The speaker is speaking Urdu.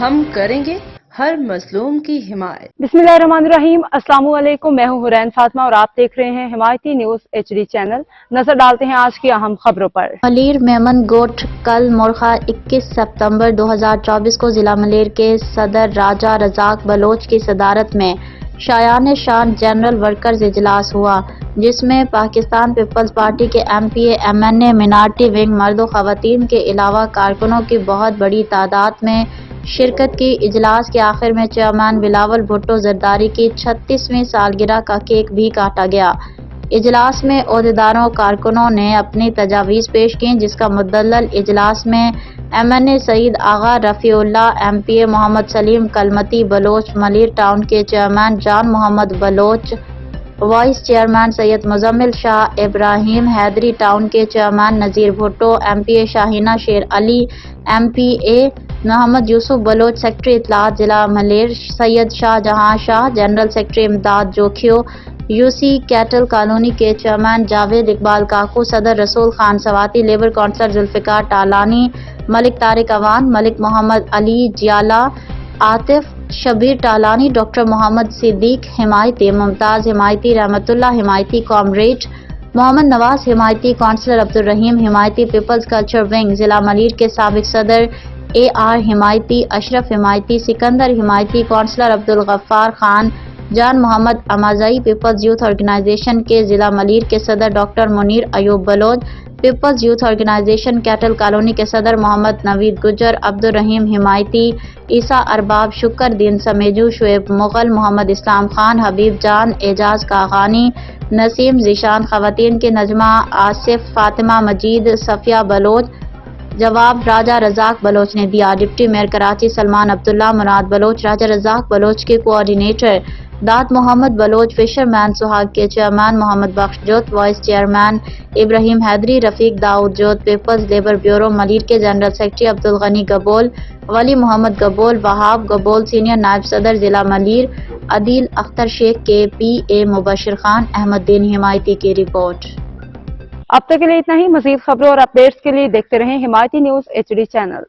ہم کریں گے ہر مظلوم کی حمایت۔ بسمillahirrahmanirrahim، السلام علیکم، میں ہوں حرین فاطمہ اور آپ دیکھ رہے ہیں حمایتی نیوز HD چینل۔ نظر ڈالتے ہیں آج کی اہم خبروں پر۔ ملیر میمن گوٹ کل مرخہ 21 ستمبر 2024 کو ضلع ملیر کے صدر راجہ رزاق بلوچ کی صدارت میں شایان شان جنرل ورکرز اجلاس ہوا، جس میں پاکستان پیپلز پارٹی کے MP MNA مینارٹی ونگ مرد و خواتین کے علاوہ کارکنوں کی بہت بڑی تعداد میں شرکت کی۔ اجلاس کے آخر میں چیئرمین بلاول بھٹو زرداری کی 36ویں سالگرہ کا کیک بھی کاٹا گیا۔ اجلاس میں عہدیداروں کارکنوں نے اپنی تجاویز پیش کیں، جس کا مدلل اجلاس میں MNA سعید آغا رفیع اللہ، MPA محمد سلیم کلمتی بلوچ، ملیر ٹاؤن کے چیئرمین جان محمد بلوچ، وائس چیئرمین سید مزمل شاہ، ابراہیم حیدری ٹاؤن کے چیئرمین نذیر بھٹو، MPA شاہینہ شیر علی، MPA محمد یوسف بلوچ، سیکرٹری اطلاعات ضلع ملیر سید شاہ جہاں شاہ، general secretary Imdad Jokhio, UC Cattle colony کے چیئرمین جاوید اقبال کاکو، صدر Rasool Khan Swati, labour councillor Zulfiqar Talani, Malik Tariq Awan, Malik Muhammad Ali Jiyala, Atif Shabbir Talani, doctor Muhammad Siddiq Himayati, Mumtaz Himayati, Rahmat Ullah Himayati, comrade Muhammad Nawaz Himayati, councillor Abdul Rahim Himayati, peoples culture wing ضلع ملیر کے سابق صدر AR Himayati, Ashraf Himayati, Sikandar Himayati, councillor Abdul Ghaffar Khan, Jan Muhammad Amazai, peoples youth organization کے ضلع ملیر کے صدر doctor Munir Ayub Baloch, peoples youth organisation cattle colony کے صدر محمد نوید گجر، عبدالرحیم حمایتی، عیسیٰ ارباب، شکر دین سمیجو، شعیب مغل، محمد اسلام خان، حبیب جان، اعجاز کاغانی، نسیم ذیشان، خواتین کے نجمہ آصف، فاطمہ مجید، صفیہ بلوچ۔ جواب راجہ رزاق بلوچ نے دیا۔ ڈپٹی میئر کراچی سلمان عبداللہ، مراد بلوچ، راجہ رزاق بلوچ کے کوآرڈینیٹر، داد محمد بلوچ، فشرمین سوہاگ کے چیئرمین محمد بخش جوت، وائس چیئرمین ابراہیم حیدری، رفیق داؤد جوت، پیپلز لیبر بیورو ملیر کے جنرل سیکرٹری عبدالغنی گبول، ولی محمد گبول، وہاب گبول، سینئر نائب صدر ضلع ملیر، عدیل اختر شیخ کے PA مبشر خان، احمد دین حمایتی کی رپورٹ۔ اب تک کے لیے اتنا ہی۔ مزید خبروں اور اپڈیٹس کے لیے دیکھتے رہیں حمایتی نیوز HD چینل۔